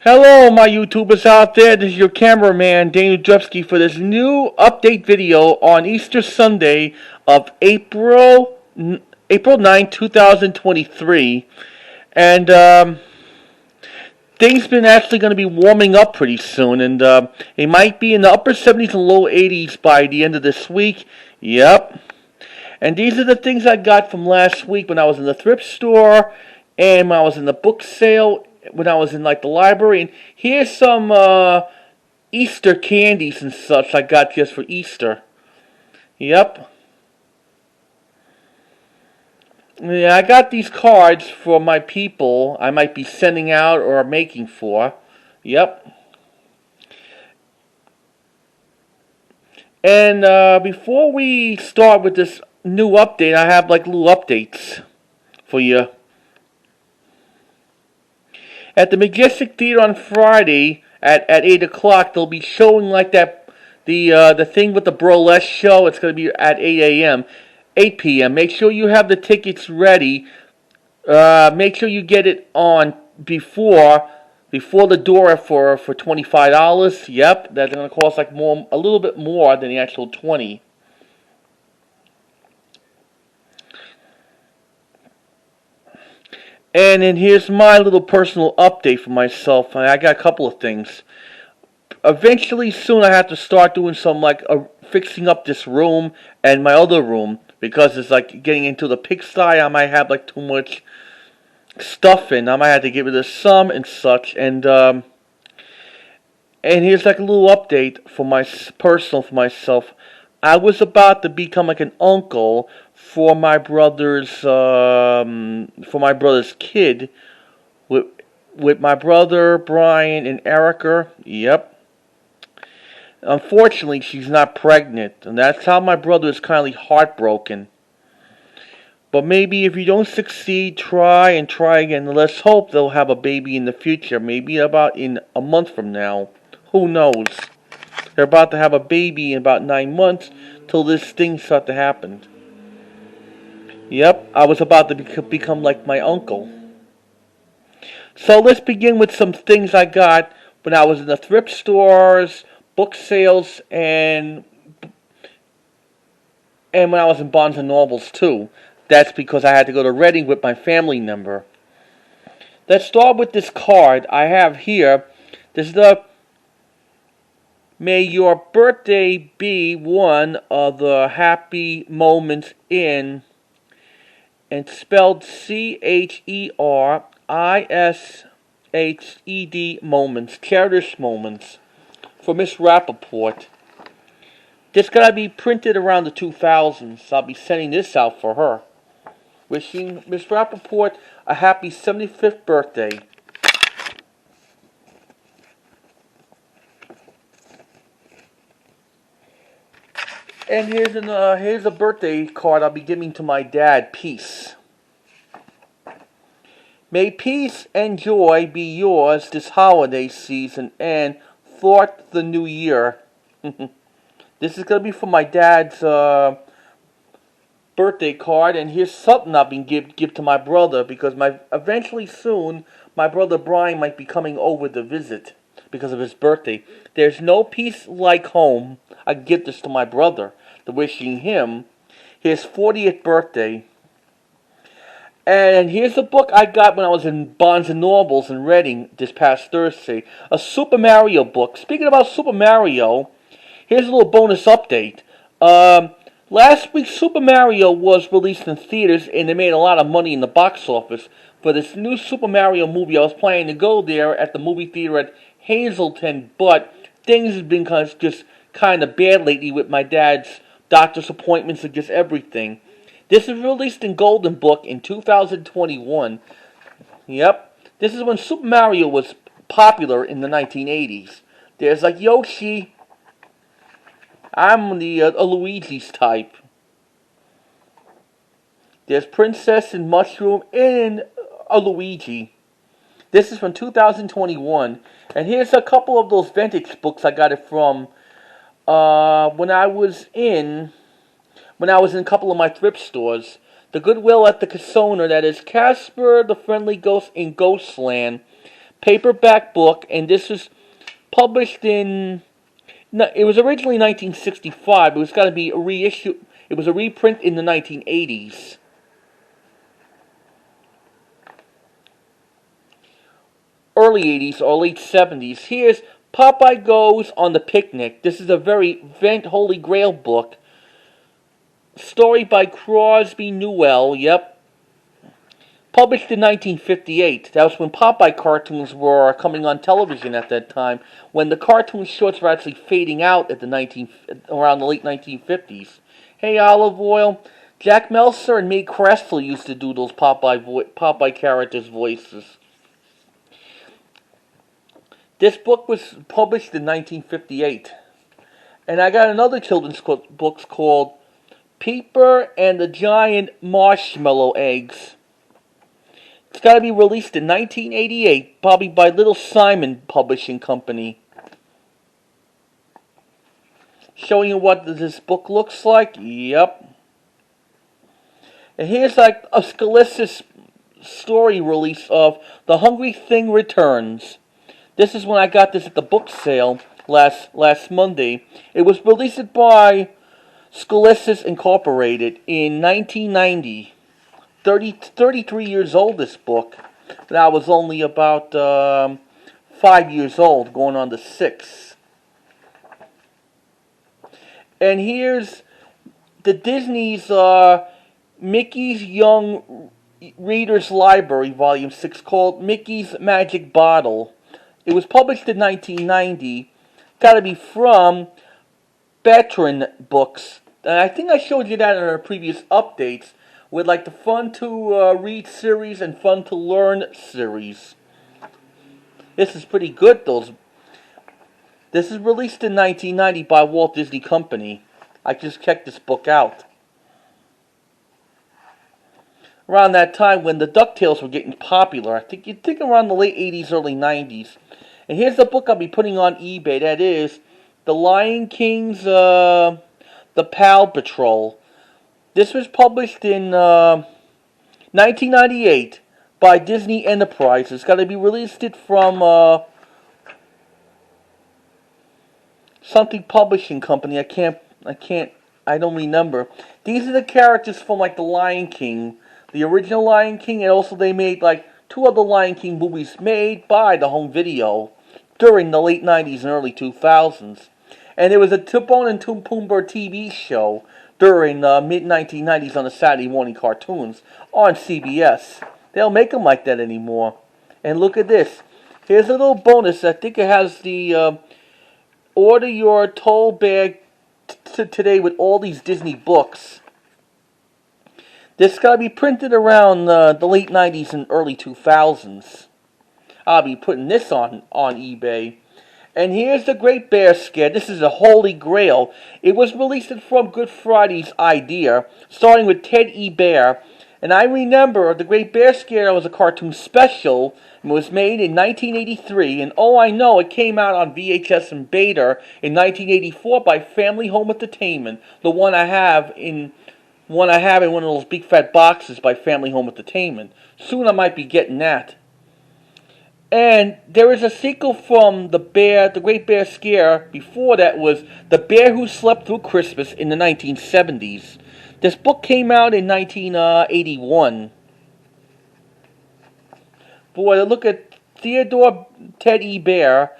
Hello, my YouTubers out there. This is your cameraman, Daniel Drewski, for this new update video on Easter Sunday of April 9, 2023. And things been actually going to be warming up pretty soon. And it might be in the upper 70s and low 80s by the end of this week. Yep. And these are the things I got from last week when I was in the thrift store and when I was in the book sale, when I was in like the library. And here's some Easter candies and such I got just for Easter. Yep. Yeah, I got these cards for my people I might be sending out or making for. Yep. And before we start with this new update, I have like little updates for you. At the Majestic Theater on Friday at 8 o'clock, they'll be showing like that the thing with the burlesque show. It's going to be at 8 p.m. Make sure you have the tickets ready. Make sure you get it on before the door for $25. Yep, that's going to cost like a little bit more than the actual $20. And then here's my little personal update for myself. I got a couple of things. Eventually, soon I have to start doing some like fixing up this room and my other room because it's like getting into the pigsty. I might have like too much stuff in. I might have to get rid of some and such. And here's like a little update for my for myself. I was about to become like an uncle for my brother's kid with my brother Brian and Erica. Yep. Unfortunately, she's not pregnant, and that's how my brother is kind of heartbroken. But maybe if you don't succeed, try again. Let's hope they'll have a baby in the future. Maybe about in a month from now. Who knows? They're about to have a baby in about 9 months till this thing starts to happen. Yep, I was about to become like my uncle. So let's begin with some things I got when I was in the thrift stores, book sales, and when I was in Barnes and Nobles too. That's because I had to go to Reading with my family member. Let's start with this card I have here. This is the May your birthday be one of the happy moments in, and spelled CHERISHED moments, cherished moments, for Miss Rappaport. This gotta be printed around the 2000s. I'll be sending this out for her. Wishing Miss Rappaport a happy 75th birthday. And here's a birthday card I'll be giving to my dad, Peace. May peace and joy be yours this holiday season and throughout the new year. This is going to be for my dad's birthday card, and here's something I've been give to my brother because eventually soon my brother Brian might be coming over to visit because of his birthday. There's no peace like home. I give this to my brother, to wishing him his 40th birthday. And here's the book I got when I was in Barnes and Nobles in Reading this past Thursday. A Super Mario book. Speaking about Super Mario, here's a little bonus update. Last week Super Mario was released in theaters and they made a lot of money in the box office. For this new Super Mario movie, I was planning to go there at the movie theater at Hazleton, but things have been just kind of bad lately with my dad's doctor's appointments and just everything. This is released in Golden Book in 2021. Yep. This is when Super Mario was popular in the 1980s. There's like Yoshi. I'm the Luigi's type. There's Princess and Mushroom and a Luigi. This is from 2021. And here's a couple of those vintage books I got it from when I was in a couple of my thrift stores. The Goodwill at the Casona, that is Casper the Friendly Ghost in Ghostland paperback book, and this was published in. No, it was originally 1965. It was got to be a reissue. It was a reprint in the 1980s. Early 80s or late 70s. Here's Popeye Goes on the Picnic. This is a very Holy Grail book. Story by Crosby Newell. Yep. Published in 1958. That was when Popeye cartoons were coming on television at that time, when the cartoon shorts were actually fading out at around the late 1950s. Hey, Olive Oil. Jack Meltzer and Mae Cressel used to do those Popeye characters' voices. This book was published in 1958. And I got another children's book called Peeper and the Giant Marshmallow Eggs. It's got to be released in 1988, probably by Little Simon Publishing Company. Showing you what this book looks like. Yep. And here's like a Scholastic story release of The Hungry Thing Returns. This is when I got this at the book sale last Monday. It was released by Scholastic Incorporated in 1990. 33 years old, this book. And I was only about 5 years old, going on to 6. And here's the Disney's Mickey's Young Reader's Library, Volume 6, called Mickey's Magic Bottle. It was published in 1990. Got to be from Veteran Books. And I think I showed you that in our previous updates, with like the Fun to Read series and Fun to Learn series. This is pretty good, This is released in 1990 by Walt Disney Company. I just checked this book out. Around that time when the DuckTales were getting popular. You'd think around the late 80s, early 90s. And here's the book I'll be putting on eBay. That is The Lion King's The Paw Patrol. This was published in 1998 by Disney Enterprises. It's got to be released from something publishing company. I don't remember. These are the characters from like The Lion King, the original Lion King, and also they made like 2 other Lion King movies made by the home video during the late 90s and early 2000s. And there was a Timon and Pumbaa TV show during the mid-1990s on the Saturday morning cartoons on CBS. They don't make them like that anymore. And look at this. Here's a little bonus. I think it has the order your toll bag today with all these Disney books. This got to be printed around the late 90s and early 2000s. I'll be putting this on eBay. And here's the Great Bear Scare. This is a holy grail. It was released from Good Friday's idea, starting with Ted E. Bear. And I remember the Great Bear Scare was a cartoon special. It was made in 1983. And oh, I know, it came out on VHS and Beta in 1984 by Family Home Entertainment. The one I have in one of those big fat boxes by Family Home Entertainment. Soon I might be getting that. And there is a sequel from the Great Bear Scare. Before that was The Bear Who Slept Through Christmas in the 1970s. This book came out in 1981. Boy, look at Theodore Ted E. Bear.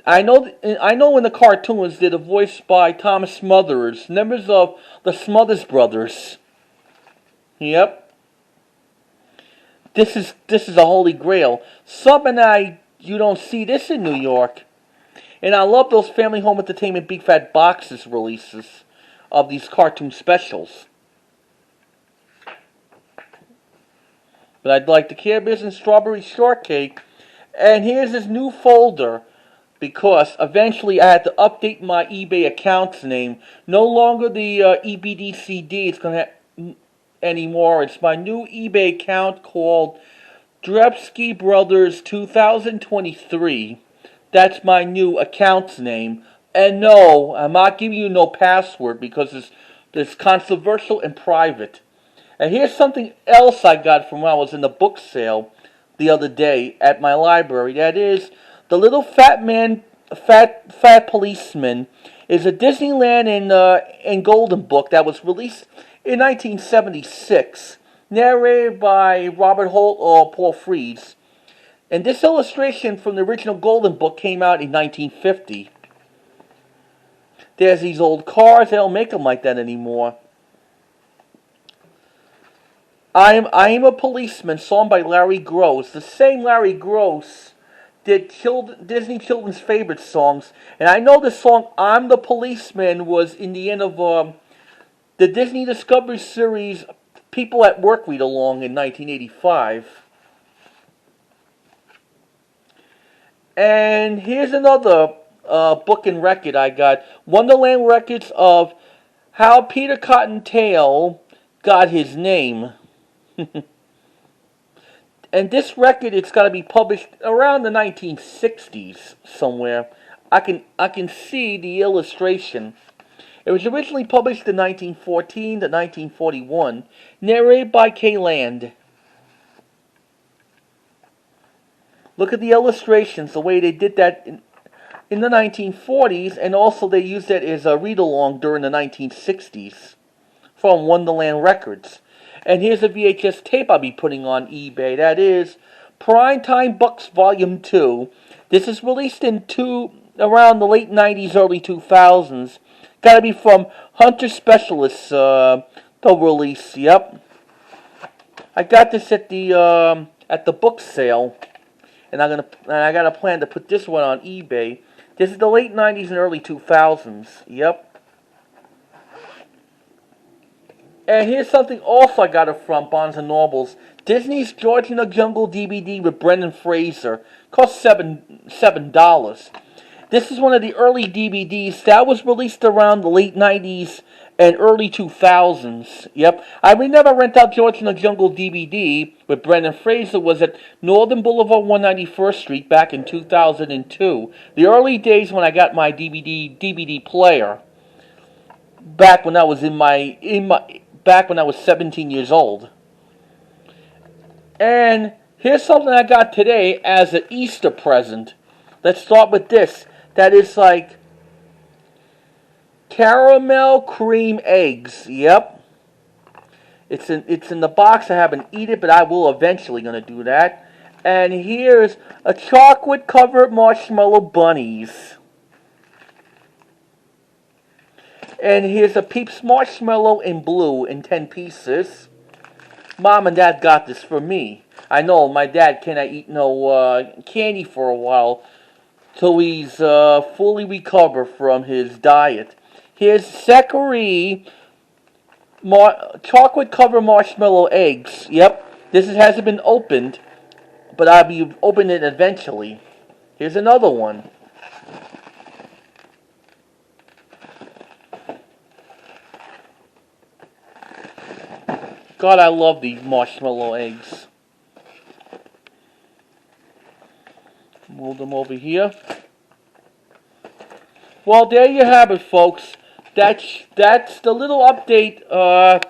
I know in the cartoons they're voiced by Thomas Smothers, members of the Smothers Brothers. Yep. This is a holy grail. You don't see this in New York. And I love those Family Home Entertainment big fat boxes releases of these cartoon specials. But I'd like the Care Bears and Strawberry Shortcake. And here's this new folder, because eventually I had to update my eBay account's name. No longer the EBDCD. It's going to anymore. It's my new eBay account called Drepsky Brothers 2023. That's my new account's name. And no, I'm not giving you no password because it's controversial and private. And here's something else I got from when I was in the book sale. the other day at my library. That is, The Little Fat Man, Fat Policeman is a Disneyland and Golden book that was released in 1976, narrated by Robert Holt or Paul Frees. And this illustration from the original Golden book came out in 1950. There's these old cars, they don't make them like that anymore. I Am a Policeman, song by Larry Gross. The same Larry Gross did Disney children's favorite songs. And I know the song I'm the Policeman was in the end of the Disney Discovery series People at Work Read Along in 1985. And here's another book and record I got. Wonderland Records of How Peter Cottontail Got His Name. And this record, it's got to be published around the 1960s somewhere. I can see the illustration. It was originally published in 1914 to 1941, narrated by Kay Land. Look at the illustrations, the way they did that in the 1940s, and also they used that as a read-along during the 1960s from Wonderland Records. And here's a VHS tape I'll be putting on eBay. That is Primetime Bucks Volume 2. This is released around the late 90s, early 2000s. Gotta be from Hunter Specialists, the release, yep. I got this at the book sale. And I got a plan to put this one on eBay. This is the late 90s and early 2000s. Yep. And here's something also I got it from Barnes & Noble's. Disney's George in the Jungle DVD with Brendan Fraser. Cost $7. This is one of the early DVDs that was released around the late 90s and early 2000s. Yep. I would never rent out George in the Jungle DVD with Brendan Fraser was at Northern Boulevard 191st Street back in 2002. The early days when I got my DVD player. Back when I was back when I was 17 years old. And here's something I got today as an Easter present. Let's start with this. That is like caramel cream eggs. Yep. It's in the box. I haven't eaten it, but I will eventually gonna do that. And here's a chocolate covered marshmallow bunnies. And here's a Peeps marshmallow in blue in 10 pieces. Mom and Dad got this for me. I know my dad cannot eat no candy for a while till he's fully recovered from his diet. Here's Zachary chocolate covered marshmallow eggs. Yep, this hasn't been opened, but I'll be opening it eventually. Here's another one. God, I love these marshmallow eggs. Move them over here. Well, there you have it, folks. That's the little update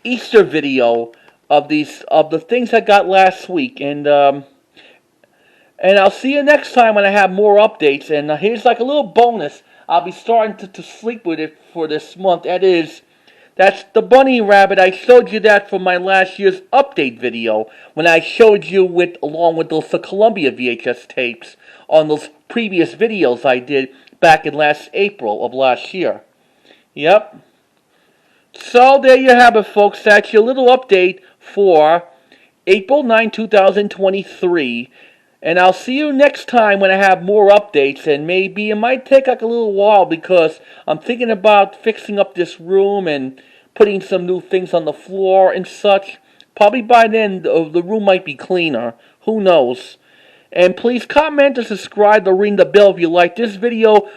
Easter video of the things I got last week, and I'll see you next time when I have more updates. And here's like a little bonus. I'll be starting to sleep with it for this month. That's the bunny rabbit. I showed you that from my last year's update video when I showed you along with those Columbia VHS tapes on those previous videos I did back in April of last year. Yep. So there you have it, folks. That's your little update for April 9, 2023. And I'll see you next time when I have more updates. And maybe it might take like a little while because I'm thinking about fixing up this room and putting some new things on the floor and such. Probably by then the room might be cleaner. Who knows? And please comment and subscribe or ring the bell if you like this video.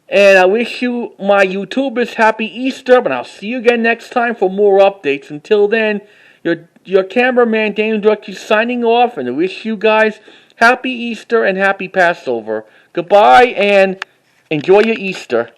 And I wish you, my YouTubers, happy Easter. But I'll see you again next time for more updates. Until then, your cameraman, Daniel Director, signing off. And I wish you guys happy Easter and happy Passover. Goodbye and enjoy your Easter.